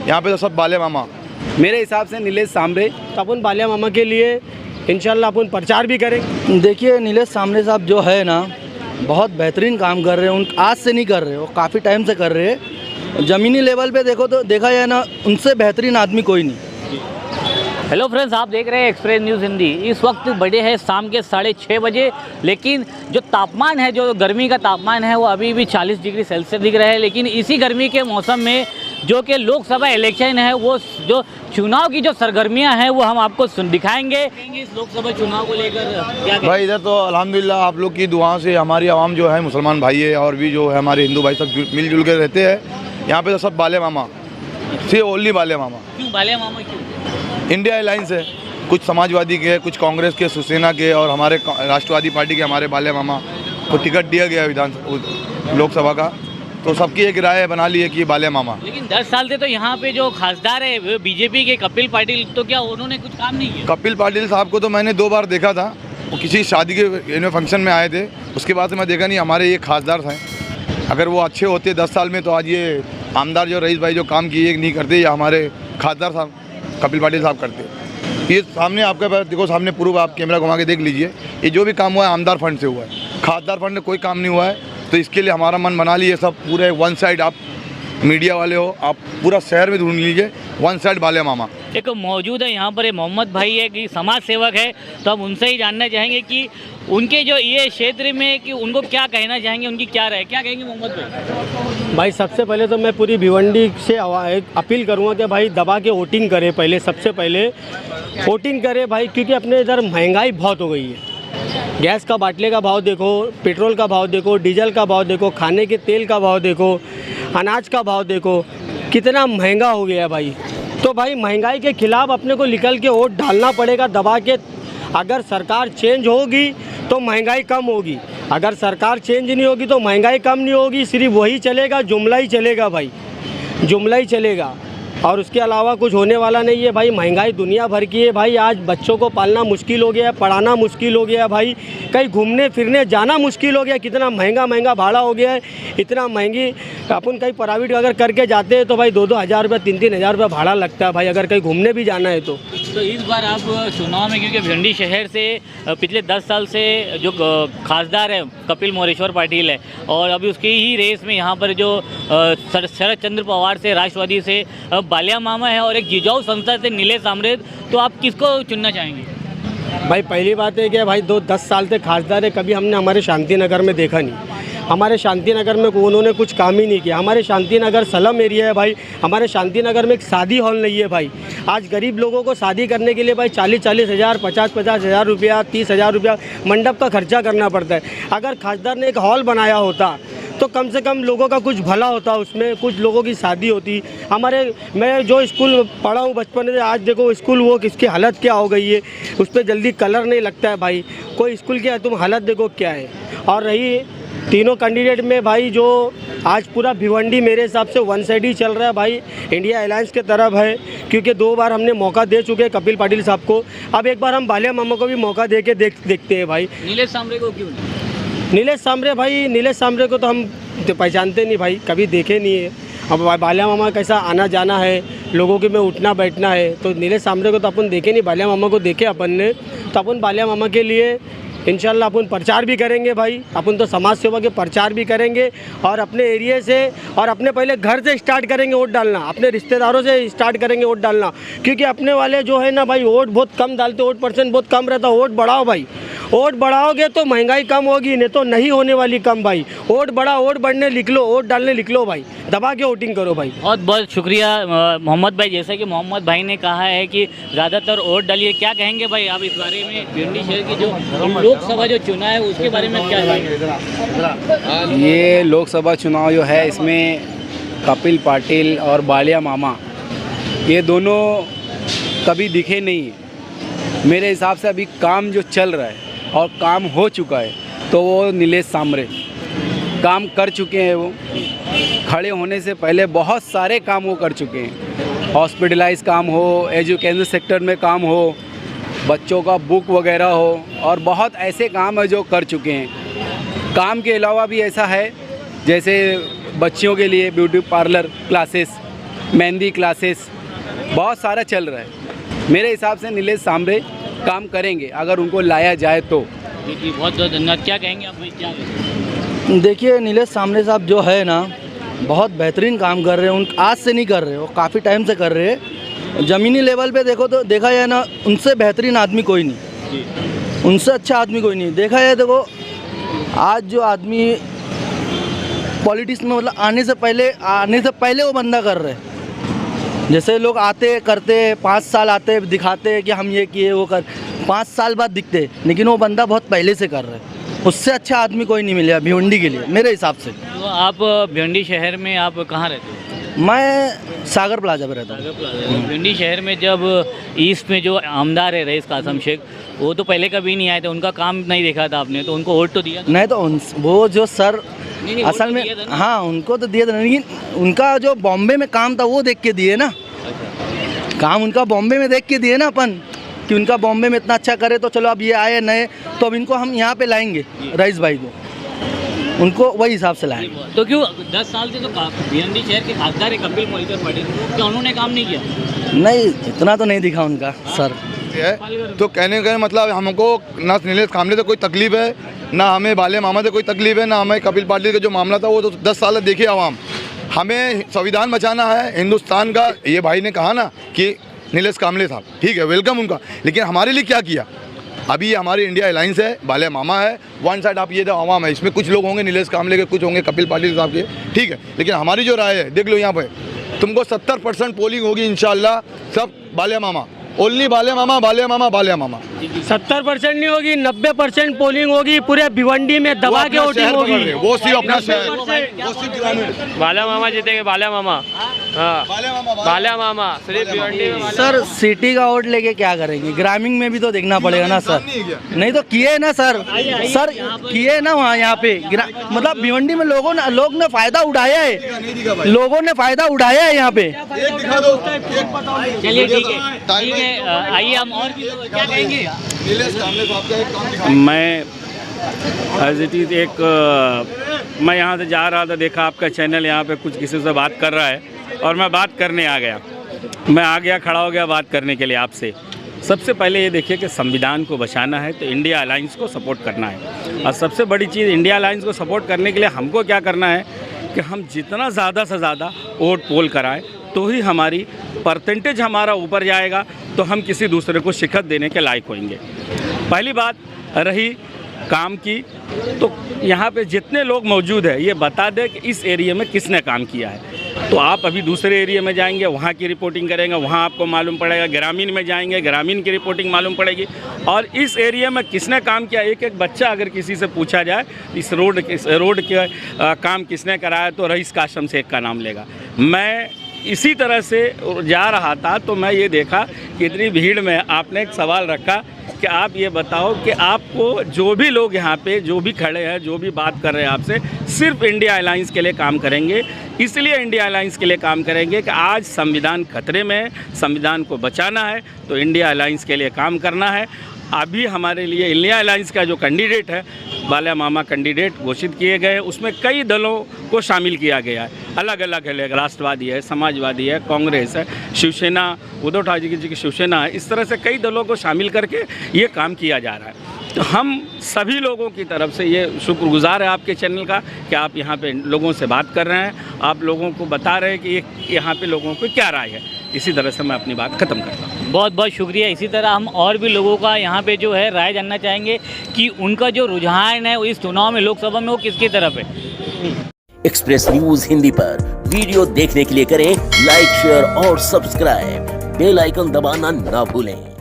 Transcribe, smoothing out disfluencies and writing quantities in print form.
यहाँ पे तो सब बाले मामा। मेरे हिसाब से नीलेश सांबरे। तो अपन बालिया मामा के लिए इंशाल्लाह अपन प्रचार भी करेंगे। देखिए नीलेश सांबरे साहब जो है ना बहुत बेहतरीन काम कर रहे हैं। उन आज से नहीं कर रहे, वो काफ़ी टाइम से कर रहे हैं। ज़मीनी लेवल पे देखो तो देखा जाए ना, उनसे बेहतरीन आदमी कोई नहीं। हेलो फ्रेंड्स, आप देख रहे हैं एक्सप्रेस न्यूज़ हिंदी। इस वक्त बड़े हैं शाम के 6:30 बजे, लेकिन जो तापमान है, जो गर्मी का तापमान है, वो अभी भी 40 डिग्री सेल्सियस दिख रहा है। लेकिन इसी गर्मी के मौसम में जो कि लोकसभा इलेक्शन है, वो जो चुनाव की जो सरगर्मियां हैं वो हम आपको दिखाएंगे। इस लोकसभा चुनाव को लेकर क्या भाई इधर तो अल्हम्दुलिल्लाह आप लोग की दुआ से हमारी आवाम जो है, मुसलमान भाई है और भी जो है हमारे हिंदू भाई, सब मिलजुल के रहते हैं। यहाँ पे तो सब बाले मामा, सिर्फ ओनली बाले मामा। क्यों बाले मामा क्यों? इंडिया अलायंस है, कुछ समाजवादी के, कुछ कांग्रेस के, शिवसेना के और हमारे राष्ट्रवादी पार्टी के हमारे बाले मामा को टिकट दिया गया लोकसभा का, तो सबकी एक राय बना ली है कि ये बाले मामा। लेकिन 10 साल से तो यहाँ पे जो खासदार है वो बीजेपी के कपिल पाटिल, तो क्या उन्होंने कुछ काम नहीं किया? कपिल पाटिल साहब को तो मैंने 2 बार देखा था, वो किसी शादी के फंक्शन में आए थे, उसके बाद से मैं देखा नहीं। हमारे ये खासदार थे, अगर वो अच्छे होते 10 साल में तो आज ये आमदार जो रईस भाई जो काम किए नहीं करते, या हमारे खासदार साहब कपिल पाटिल साहब करते। ये सामने आपके पास देखो, सामने प्रूफ, आप कैमरा घुमा के देख लीजिए। ये जो भी काम हुआ है आमदार फंड से हुआ है, खासदार फंड में कोई काम नहीं हुआ है। तो इसके लिए हमारा मन बना लिए सब पूरे वन साइड, आप मीडिया वाले हो, आप पूरा शहर में ढूंढ लीजिए, वन साइड बाले मामा। एक मौजूद है यहाँ पर मोहम्मद भाई है कि समाज सेवक है, तो हम उनसे ही जानना चाहेंगे कि उनके जो ये क्षेत्र में कि उनको क्या कहना चाहेंगे, उनकी क्या राय, क्या कहेंगे मोहम्मद भाई? भाई सबसे पहले तो मैं पूरी भिवंडी से एक अपील करूँगा कि भाई दबा के वोटिंग करें। पहले सबसे पहले वोटिंग करें भाई, क्योंकि अपने इधर महंगाई बहुत हो गई है। गैस का बाटले का भाव देखो, पेट्रोल का भाव देखो, डीजल का भाव देखो, खाने के तेल का भाव देखो, अनाज का भाव देखो, कितना महंगा हो गया है भाई। तो भाई महंगाई के खिलाफ अपने को निकल के वोट डालना पड़ेगा दबा के। अगर सरकार चेंज होगी तो महंगाई कम होगी, अगर सरकार चेंज नहीं होगी तो महंगाई कम नहीं होगी। सिर्फ वही चलेगा, जुमला ही चलेगा भाई, जुमला ही चलेगा, और उसके अलावा कुछ होने वाला नहीं है भाई। महंगाई दुनिया भर की है भाई। आज बच्चों को पालना मुश्किल हो गया है, पढ़ाना मुश्किल हो गया है भाई, कहीं घूमने फिरने जाना मुश्किल हो गया। कितना महंगा भाड़ा हो गया है, इतना महंगी। अपन कहीं प्राइवेट अगर करके जाते हैं तो भाई 2-2 हज़ार रुपये, 3-3 हज़ार रुपये भाड़ा लगता है भाई, अगर कहीं घूमने भी जाना है तो। इस बार आप चुनाव में, क्योंकि भिवंडी शहर से पिछले 10 साल से जो खासदार है कपिल मोरेश्वर पाटिल है, और अभी उसकी ही रेस में यहाँ पर जो शरद चंद्र पवार से, राष्ट्रवादी से बालिया मामा है, और एक जिजाऊ संसद से नीलेश सांबरे, तो आप किसको चुनना चाहेंगे? भाई पहली बात है कि भाई 10 साल से खासदार है, कभी हमने हमारे शांति नगर में देखा नहीं। हमारे शांति नगर में उन्होंने कुछ काम ही नहीं किया। हमारे शांति नगर स्लम एरिया है भाई, हमारे शांति नगर में एक शादी हॉल नहीं है भाई। आज गरीब लोगों को शादी करने के लिए भाई 40-40 हज़ार, 50-50 हज़ार रुपया, 30 हज़ार रुपया मंडप का खर्चा करना पड़ता है। अगर खासदार ने एक हॉल बनाया होता तो कम से कम लोगों का कुछ भला होता, उसमें कुछ लोगों की शादी होती। मैं जो स्कूल पढ़ा हूँ बचपन से, आज देखो स्कूल वो किसकी हालत क्या हो गई है, उस पर जल्दी कलर नहीं लगता है भाई। कोई स्कूल की तुम हालत देखो क्या है। और रही तीनों कैंडिडेट में भाई, जो आज पूरा भिवंडी मेरे हिसाब से वन साइड ही चल रहा है भाई, इंडिया अलायंस के तरफ है, क्योंकि 2 बार हमने मौका दे चुके हैं कपिल पाटिल साहब को। अब एक बार हम बालिया मामा को भी मौका दे के देखते हैं भाई। नीलेश सांबरे को क्यों नहीं? नीलेश सांबरे भाई, नीलेश सांबरे को तो हम पहचानते नहीं भाई, कभी देखे नहीं है। अब बालिया मामा कैसा आना जाना है, लोगों के में उठना बैठना है, तो नीलेश सांबरे को तो अपन देखे नहीं, बालिया मामा को देखे अपन ने। तो अपन बालिया मामा के लिए इंशाल्लाह अपन प्रचार भी करेंगे भाई। अपन तो समाज सेवा के प्रचार भी करेंगे, और अपने एरिया से और अपने पहले घर से स्टार्ट करेंगे वोट डालना, अपने रिश्तेदारों से स्टार्ट करेंगे वोट डालना। क्योंकि अपने वाले जो है ना भाई, वोट बहुत कम डालते, वोट परसेंट बहुत कम रहता। वोट बढ़ाओ भाई, वोट बढ़ाओगे तो महंगाई कम होगी, नहीं तो नहीं होने वाली कम भाई। वोट बढ़ा, वोट बढ़ने लिख लो, वोट डालने लिख लो भाई, दबा के वोटिंग करो भाई। बहुत बहुत शुक्रिया मोहम्मद भाई। जैसा कि मोहम्मद भाई ने कहा है कि ज़्यादातर वोट डालिए, क्या कहेंगे भाई आप इस बारे में? भिवंडी शहर की जो लोकसभा जो चुनाव है उसके बारे में क्या कहेंगे? ये लोकसभा चुनाव जो है, इसमें कपिल पाटिल और बालिया मामा ये दोनों कभी दिखे नहीं। मेरे हिसाब से अभी काम जो चल रहा है और काम हो चुका है, तो वो नीलेश सांबरे काम कर चुके हैं। वो खड़े होने से पहले बहुत सारे काम वो कर चुके हैं। हॉस्पिटलाइज काम हो, एजुकेशन सेक्टर में काम हो, बच्चों का बुक वगैरह हो, और बहुत ऐसे काम है जो कर चुके हैं। काम के अलावा भी ऐसा है, जैसे बच्चियों के लिए beauty parlour classes, mehndi classes बहुत सारा चल रहा है। मेरे हिसाब से नीलेश सांबरे काम करेंगे अगर उनको लाया जाए तो। जी बहुत बहुत धन्यवाद। क्या कहेंगे आप भाई, क्या कहेंगे? देखिए नीलेश सांबरे साहब जो है ना बहुत बेहतरीन काम कर रहे हैं। उन आज से नहीं कर रहे, वो काफ़ी टाइम से कर रहे हैं। ज़मीनी लेवल पे देखो तो देखा जाए ना, उनसे बेहतरीन आदमी कोई नहीं, उनसे अच्छा आदमी कोई नहीं। देखा जाए देखो आज जो आदमी पॉलिटिक्स में मतलब आने से पहले वो बंदा कर रहे हैं। जैसे लोग आते करते 5 साल आते दिखाते कि हम ये किए वो कर, 5 साल बाद दिखते, लेकिन वो बंदा बहुत पहले से कर रहे हैं। उससे अच्छा आदमी कोई नहीं मिला भिवंडी के लिए मेरे हिसाब से। तो आप भिवंडी शहर में आप कहाँ रहते हो? मैं सागर प्लाजा पे रहता हूँ। भिवंडी शहर में जब ईस्ट में जो आमदार है रईस कासम शेख, वो तो पहले कभी नहीं आए थे, उनका काम नहीं देखा था आपने, तो उनको वोट तो दिया? नहीं तो वो जो सर नहीं, असल वोट तो में दिया था ना? हाँ उनको तो दिया था, लेकिन उनका जो बॉम्बे में काम था वो देख के दिए ना। काम उनका बॉम्बे में देख के दिए ना अपन, कि उनका बॉम्बे में इतना अच्छा करे तो चलो अब ये आए नए तो अब इनको हम यहाँ पे लाएंगे रईस भाई को, उनको वही हिसाब से लाएंगे। तो क्यों 10 साल से तो भिवंडी शहर के खासदार है कपिल मोहितर पटेल, क्या उन्होंने काम नहीं किया? नहीं इतना तो नहीं दिखा उनका सर। है तो कहने का मतलब हमको ना नीलेश कामले से कोई तकलीफ है, ना हमें बाले मामा से कोई तकलीफ है, ना हमें कपिल पाटिल का जो मामला था वो तो 10 साल देखिए आवाम। हमें संविधान बचाना है हिंदुस्तान का। ये भाई ने कहा ना कि नीलेश कामले साहब, ठीक है वेलकम उनका, लेकिन हमारे लिए क्या किया? अभी ये हमारी इंडिया अलायंस है, बाले मामा है, वन साइड आप ये जो आवाम है, इसमें कुछ लोग होंगे नीलेश कामले के, कुछ होंगे कपिल पाटिल साहब के, ठीक है, लेकिन हमारी जो राय है देख लो यहाँ पे तुमको 70% पोलिंग होगी इंशाल्लाह, सब बाले मामा, ओनली बाले मामा बाले मामा बाले मामा। 70% नहीं होगी, 90% पोलिंग होगी, पूरे भिवंडी में दबा के वोटिंग होगी। वो सिर्फ अपना शहर, वो सिर्फ ग्रामीण बाला मामा जीतेंगे, बाला मामा, हाँ बाला मामा सिर्फ भिवंडी में। सर सिटी का वोट लेके क्या करेंगे? ग्रामीण में भी तो देखना पड़ेगा ना सर। नहीं तो किए ना सर किए ना वहाँ यहाँ पे मतलब भिवंडी में लोग ने फायदा उठाया है, लोगों ने फायदा उठाया है यहाँ पे। दिखा दो, चलिए ठीक है आइए हम और भी लोग क्या कहेंगे? नीलेश कामले साहब का एक काम दिखा। मैं एज इट इज़ मैं यहाँ से जा रहा था, देखा आपका चैनल यहाँ पे कुछ किसी से बात कर रहा है और मैं बात करने आ गया। मैं आ गया, खड़ा हो गया बात करने के लिए आपसे। सबसे पहले ये देखिए कि संविधान को बचाना है तो इंडिया अलायंस को सपोर्ट करना है, और सबसे बड़ी चीज़ इंडिया अलायंस को सपोर्ट करने के लिए हमको क्या करना है कि हम जितना ज़्यादा से ज़्यादा वोट पोल कराएं तो ही हमारी परसेंटेज हमारा ऊपर जाएगा, तो हम किसी दूसरे को शिकस्त देने के लायक होंगे। पहली बात रही काम की, तो यहाँ पे जितने लोग मौजूद हैं ये बता दें कि इस एरिया में किसने काम किया है। तो आप अभी दूसरे एरिया में जाएंगे, वहाँ की रिपोर्टिंग करेंगे, वहाँ आपको मालूम पड़ेगा। ग्रामीण में जाएंगे, ग्रामीण की रिपोर्टिंग मालूम पड़ेगी। और इस एरिया में किसने काम किया, एक एक बच्चा अगर किसी से पूछा जाए इस रोड के काम किसने कराया तो रईस कासम शेख का नाम लेगा। मैं इसी तरह से जा रहा था तो मैं ये देखा कि इतनी भीड़ में आपने एक सवाल रखा कि आप ये बताओ कि आपको जो भी लोग यहाँ पे जो भी खड़े हैं, जो भी बात कर रहे हैं आपसे, सिर्फ इंडिया अलायंस के लिए काम करेंगे। इसलिए इंडिया अलायंस के लिए काम करेंगे कि आज संविधान खतरे में है, संविधान को बचाना है तो इंडिया अलायंस के लिए काम करना है। अभी हमारे लिए इंडिया अलायंस का जो कैंडिडेट है, बाला मामा कैंडिडेट घोषित किए गए, उसमें कई दलों को शामिल किया गया है। अलग अलग है, राष्ट्रवादी है, समाजवादी है, कांग्रेस है, शिवसेना, उद्धव ठाकरे जी की शिवसेना है। इस तरह से कई दलों को शामिल करके ये काम किया जा रहा है। तो हम सभी लोगों की तरफ से ये शुक्रगुजार है आपके चैनल का कि आप यहाँ पे लोगों से बात कर रहे हैं, आप लोगों को बता रहे हैं कि यहाँ पे लोगों को क्या राय है। इसी तरह से मैं अपनी बात ख़त्म करता हूँ। बहुत बहुत शुक्रिया। इसी तरह हम और भी लोगों का यहाँ पे जो है राय जानना चाहेंगे कि उनका जो रुझान है इस चुनाव में, लोकसभा में, वो किसकी तरफ है। एक्सप्रेस न्यूज हिंदी पर वीडियो देखने के लिए करें लाइक, शेयर और सब्सक्राइब। बेल आइकन दबाना ना भूलें।